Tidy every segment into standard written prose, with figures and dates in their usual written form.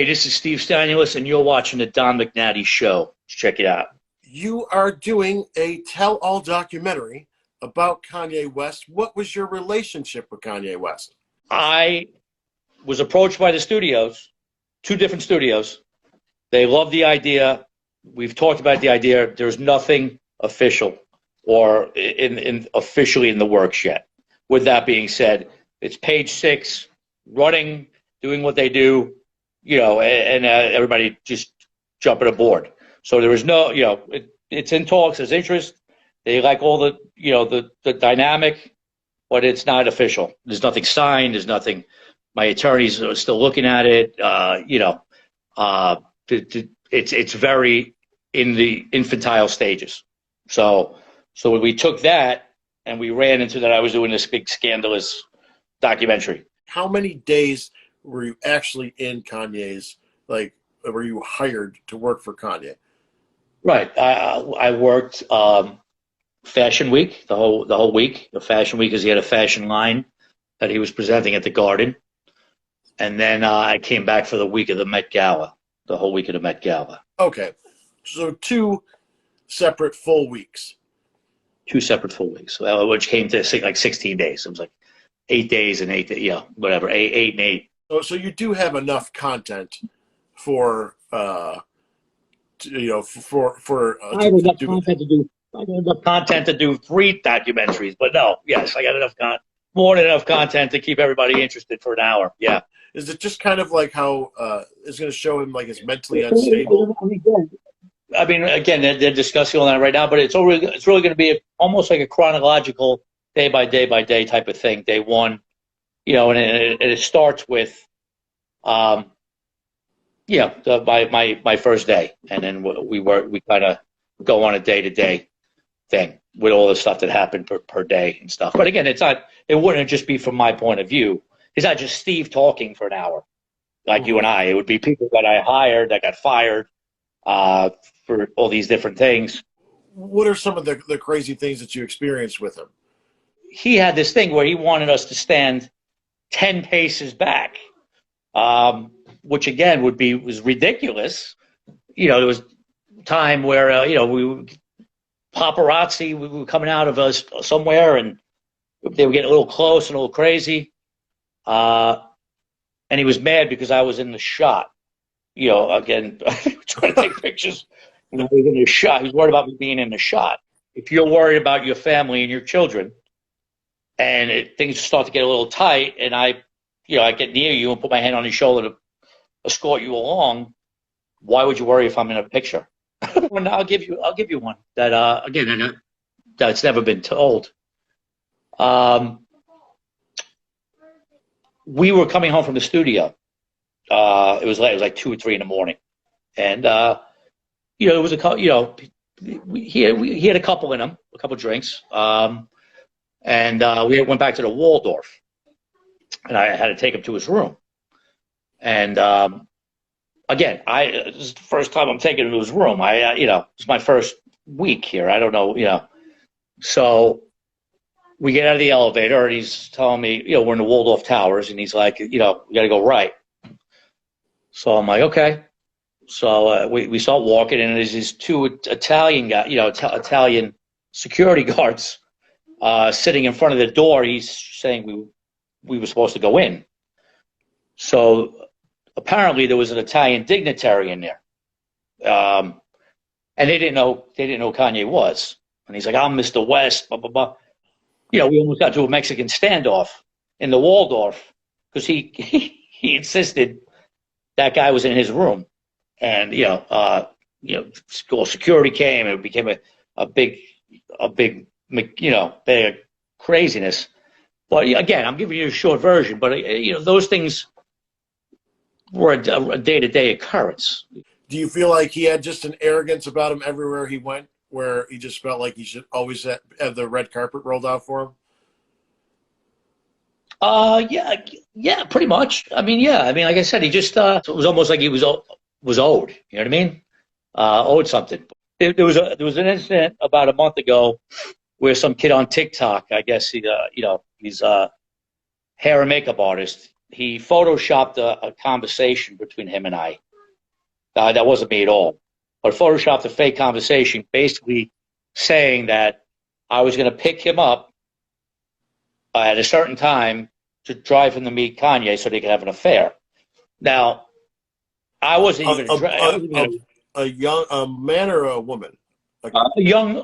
Hey, this is Steve Stanulus, and you're watching the DomenickNatiShow. Check it out. You are doing a tell-all documentary about Kanye West. What was your relationship with Kanye West? I was approached by the studios, two different studios. They loved the idea. We've talked about the idea. There's nothing official or officially in the works yet. With that being said, it's page 6, running, doing what they do, and everybody just jumping aboard. So there is no, it's in talks, there's interest. They like all the dynamic, but it's not official. There's nothing signed. There's nothing. My attorneys are still looking at it. It's very in the infantile stages. So we took that and we ran into that. I was doing this big scandalous documentary. How many days were you actually in Kanye's, were you hired to work for Kanye? Right. I worked Fashion Week, the whole week. The Fashion Week, because he had a fashion line that he was presenting at the Garden. And then I came back for the week of the Met Gala, the whole week of the Met Gala. Okay. So 2 separate full weeks. 2 separate full weeks, which came to like 16 days. It was like 8 days and 8 days, whatever, eight and 8. So you do have enough content for I have enough content to do 3 documentaries, but no, yes, I got enough more than enough content to keep everybody interested for an hour. Yeah. Is it just kind of like how it's going to show him like he's mentally unstable? I mean, again, they're discussing all that right now, but it's really going to be almost like a chronological day by day type of thing. Day 1, and it starts with, my first day, and then we kind of go on a day-to-day thing with all the stuff that happened per day and stuff. But again, it wouldn't just be from my point of view. It's not just Steve talking for an hour like you and I. It would be people that I hired that got fired for all these different things. What are some of the crazy things that you experienced with him? He had this thing where he wanted us to stand 10 paces back, which again was ridiculous. There was time where paparazzi we were coming out of us somewhere, and they were getting a little close and a little crazy. And he was mad because I was in the shot. Again, trying to take pictures. He was in the shot. He was worried about me being in the shot. If you're worried about your family and your children, and things start to get a little tight, and I get near you and put my hand on your shoulder to escort you along, why would you worry if I'm in a picture? Well, I'll give you one that again that's never been told. We were coming home from the studio. It was like 2 or 3 in the morning, and it was he had a couple in him, a couple drinks, and we went back to the Waldorf, and I had to take him to his room, and again, this is the first time I'm taking him to his room. It's my first week here. I don't know, so. We get out of the elevator, and he's telling me, we're in the Waldorf Towers, and he's like, we got to go right. So I'm like, okay. So we start walking, and there's these 2 Italian guys, Italian security guards sitting in front of the door. He's saying we were supposed to go in. So apparently there was an Italian dignitary in there, and they didn't know who Kanye was. And he's like, I'm Mr. West, blah blah blah. We almost got to a Mexican standoff in the Waldorf because he insisted that guy was in his room, and security came, and it became a big big craziness. But again, I'm giving you a short version, but those things were a day-to-day occurrence. Do you feel like he had just an arrogance about him everywhere he went, where he just felt like he should always have the red carpet rolled out for him? Yeah, pretty much. I mean, like I said, he just it was almost like he was owed. You know what I mean? Owed something. There was an incident about a month ago where some kid on TikTok, I guess he's a hair and makeup artist. he photoshopped a conversation between him and I. That wasn't me at all. But photoshopped a fake conversation basically saying that I was going to pick him up at a certain time to drive him to meet Kanye so they could have an affair. Now, I wasn't even a man or a woman? A young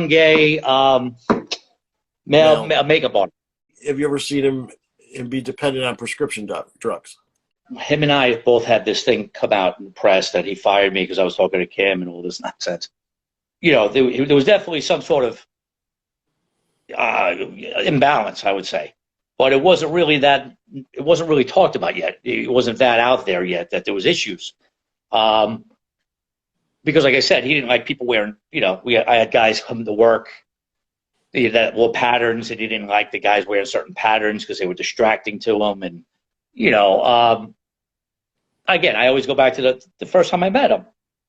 gay male makeup artist. Have you ever seen him be dependent on prescription drugs? Him and I both had this thing come out in the press that he fired me because I was talking to Kim and all this nonsense. You know, there was definitely some sort of imbalance, I would say, but it wasn't really talked about yet. It wasn't that out there yet that there was issues. Because, like I said, he didn't like people wearing. You know, I had guys come to work that wore patterns, and he didn't like the guys wearing certain patterns because they were distracting to him. And you know, again, I always go back to the first time I met him.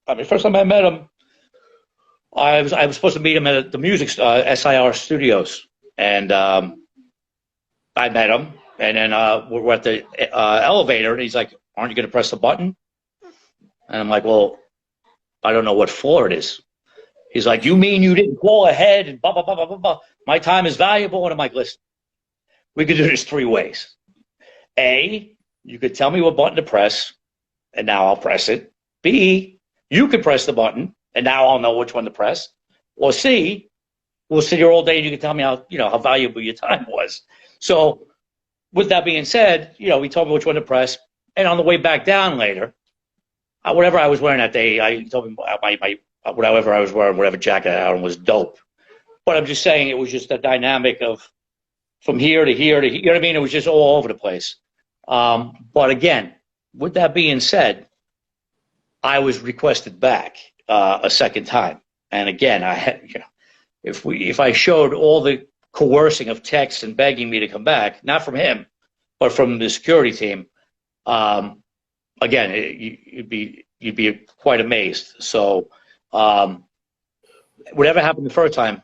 I mean, first time I met him, I was supposed to meet him at the music SIR Studios, and I met him, and then we're at the elevator, and he's like, "Aren't you going to press the button?" And I'm like, "Well, I don't know what floor it is." He's like, "You mean you didn't call ahead and blah, blah, blah, blah, blah, blah. My time is valuable." And I'm like, "Listen, we could do this 3 ways. A, you could tell me what button to press, and now I'll press it. B, you could press the button, and now I'll know which one to press. Or C, we'll sit here all day and you can tell me how valuable your time was." So with that being said, you know, he told me which one to press. And on the way back down later, whatever I was wearing that day, I told him whatever I was wearing, whatever jacket I had on was dope. But I'm just saying it was just a dynamic of from here to here to here. You know what I mean? It was just all over the place. But again, with that being said, I was requested back a second time. And again, I had, you know, if I showed all the coercing of texts and begging me to come back, not from him, but from the security team, again, you'd be quite amazed. So whatever happened the first time,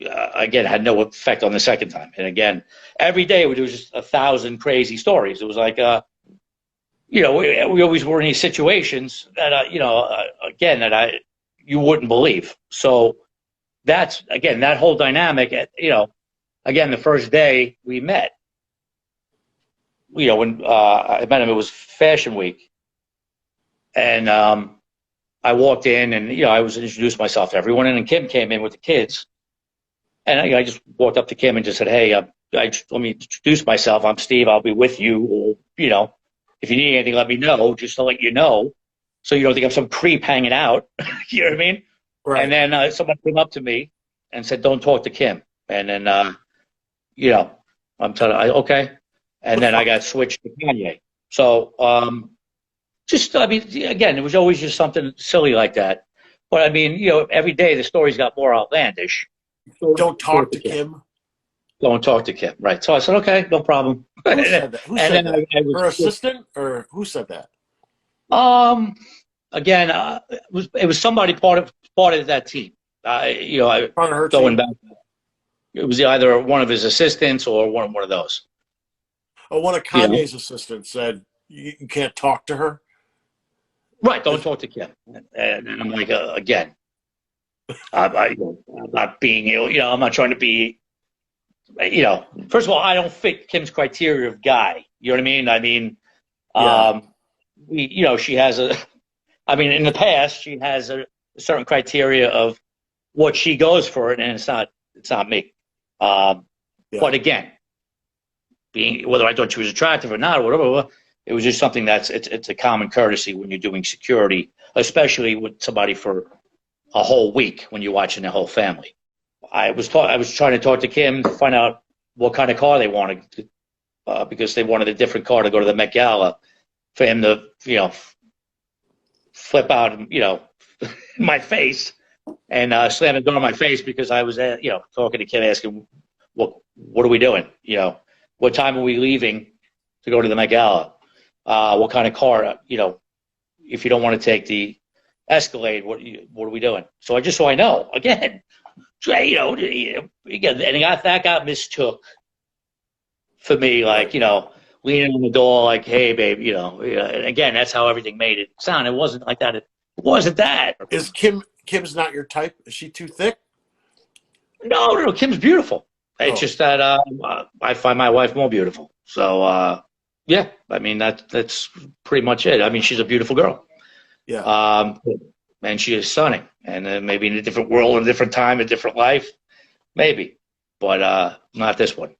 again, had no effect on the second time. And again, every day it was just 1,000 crazy stories. It was like, you know, we always were in these situations that, you know, again, that you wouldn't believe. So that's, again, that whole dynamic, you know, again, the first day we met, you know, when I met him, it was Fashion Week. And I walked in and, you know, I was introduced myself to everyone. And then Kim came in with the kids. And I just walked up to Kim and just said, "Hey, let me introduce myself. I'm Steve. I'll be with you. Or, you know, if you need anything, let me know, just to let you know. So you don't think I'm some creep hanging out." You know what I mean? Right. And then someone came up to me and said, "Don't talk to Kim." And then, you know, I'm telling you, okay. And then I got switched to Kanye. So, just, I mean, again, it was always just something silly like that. But I mean, you know, every day the stories got more outlandish. Don't talk to Kim. Don't talk to Kim. Right. So I said, okay, no problem. Who said that? Who said that? Her assistant, or who said that? Again, it was somebody part of that team. You know, Part of her going team. back, it was either one of his assistants or one of those. Oh, one of Kanye's assistants said you can't talk to her. Right. Don't talk to Kim. And I'm like, again, I'm not being, you know, I'm not trying to be, you know, first of all, I don't fit Kim's criteria of guy. You know what I mean? I mean, you know, she has I mean, in the past, she has a certain criteria of what she goes for, and it's not me. But again, whether I thought she was attractive or not, or whatever, it was just something it's a common courtesy when you're doing security, especially with somebody for a whole week when you're watching the whole family. I was trying to talk to Kim to find out what kind of car they wanted, because they wanted a different car to go to the Met Gala, for him to, you know, flip out, you know, in my face and slam the door in my face because I was, you know, talking to Kim, asking, what are we doing? You know, what time are we leaving to go to the Met Gala? What kind of car? You know, if you don't want to take the Escalade, what are we doing? So I know, again, you know, again, and that got mistook for me, like, you know, leaning on the door like, "Hey, babe," you know. And again, that's how everything made it sound. It wasn't like that. It wasn't that. Is Kim's not your type? Is she too thick? No. Kim's beautiful. It's Oh. just that I find my wife more beautiful. So yeah, I mean that's pretty much it. I mean, she's a beautiful girl. Yeah. And she is stunning. And maybe in a different world, a different time, a different life, maybe, but not this one.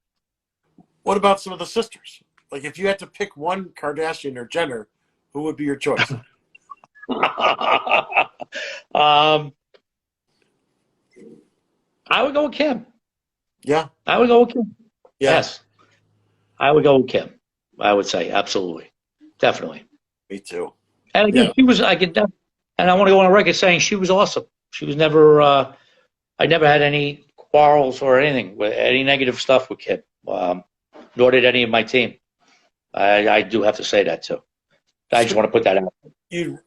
What about some of the sisters? Like, if you had to pick one Kardashian or Jenner, who would be your choice? I would go with Kim. Yeah. I would go with Kim. Yeah. Yes. I would go with Kim. I would say absolutely, definitely. Me too. And again, she was. And I want to go on record saying she was awesome. She was never. I never had any quarrels or anything with any negative stuff with Kim. Nor did any of my team. I do have to say that too. I just want to put that out. You'd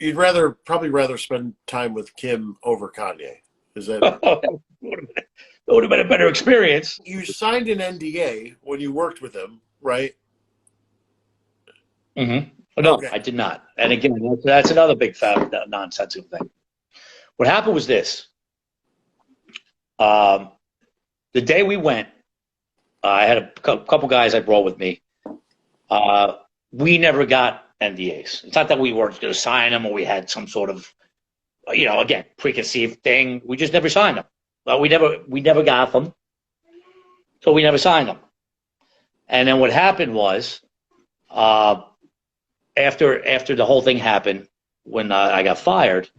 probably rather spend time with Kim over Kanye. Is that? It would have been a better experience. You signed an NDA when you worked with him, right? Mm-hmm. No, Okay. I did not. And again, that's another big nonsensical thing. What happened was this. The day we went, I had a couple guys I brought with me. We never got NDAs. It's not that we weren't going to sign them or we had some sort of, again, preconceived thing. We just never signed them. Well, we never got them, so we never signed them. And then what happened was, after the whole thing happened, when I got fired,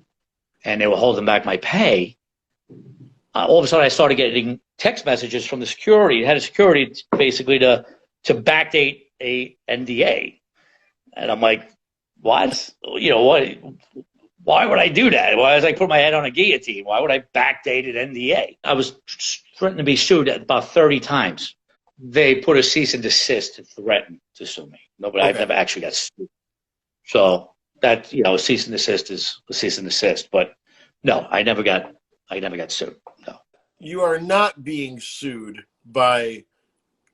and they were holding back my pay, all of a sudden I started getting text messages from the security. It had a security basically to backdate a NDA, and I'm like, what? What? Why would I do that? Why was I put my head on a guillotine? Why would I backdate an NDA? I was threatened to be sued about 30 times. They put a cease and desist to threaten to sue me. No, but okay. I've never actually got sued. So that, a cease and desist is a cease and desist. But no, I never got sued. No. You are not being sued by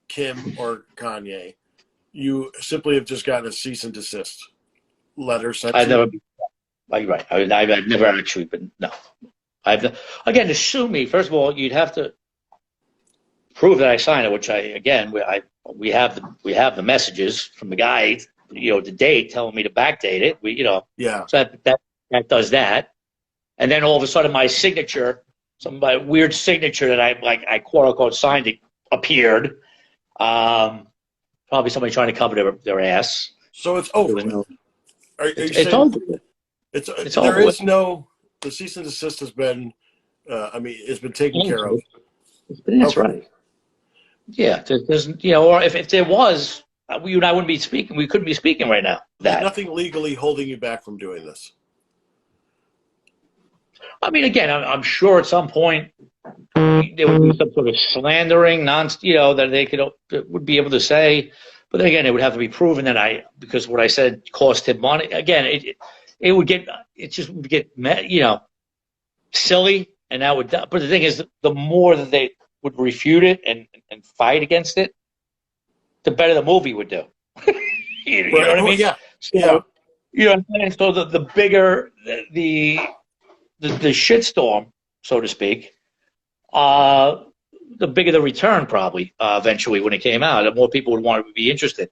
Kim or Kanye. You simply have just gotten a cease and desist letter sent to you. You're right. I've never actually been. No, again, to sue me. First of all, you'd have to prove that I signed it, which we have the messages from the guy, the date telling me to backdate it. Yeah. So that does that, and then all of a sudden my signature, my weird signature that I quote unquote signed it appeared. Probably somebody trying to cover their ass. So it's over. It's over. The cease and desist has been, it's been taken care of. That's right. Yeah, there's, or if there was, you and I wouldn't be speaking. We couldn't be speaking right now. There's nothing legally holding you back from doing this. I mean, again, I'm sure at some point there would be some sort of slandering, that they would be able to say. But then again, it would have to be proven that because what I said cost him money. Again, it would get silly, and that would. But the thing is, the more that they would refute it and fight against it, the better the movie would do. you know what I mean? Yeah. So, so the bigger the shitstorm, so to speak, the bigger the return probably eventually when it came out. The more people would want to be interested.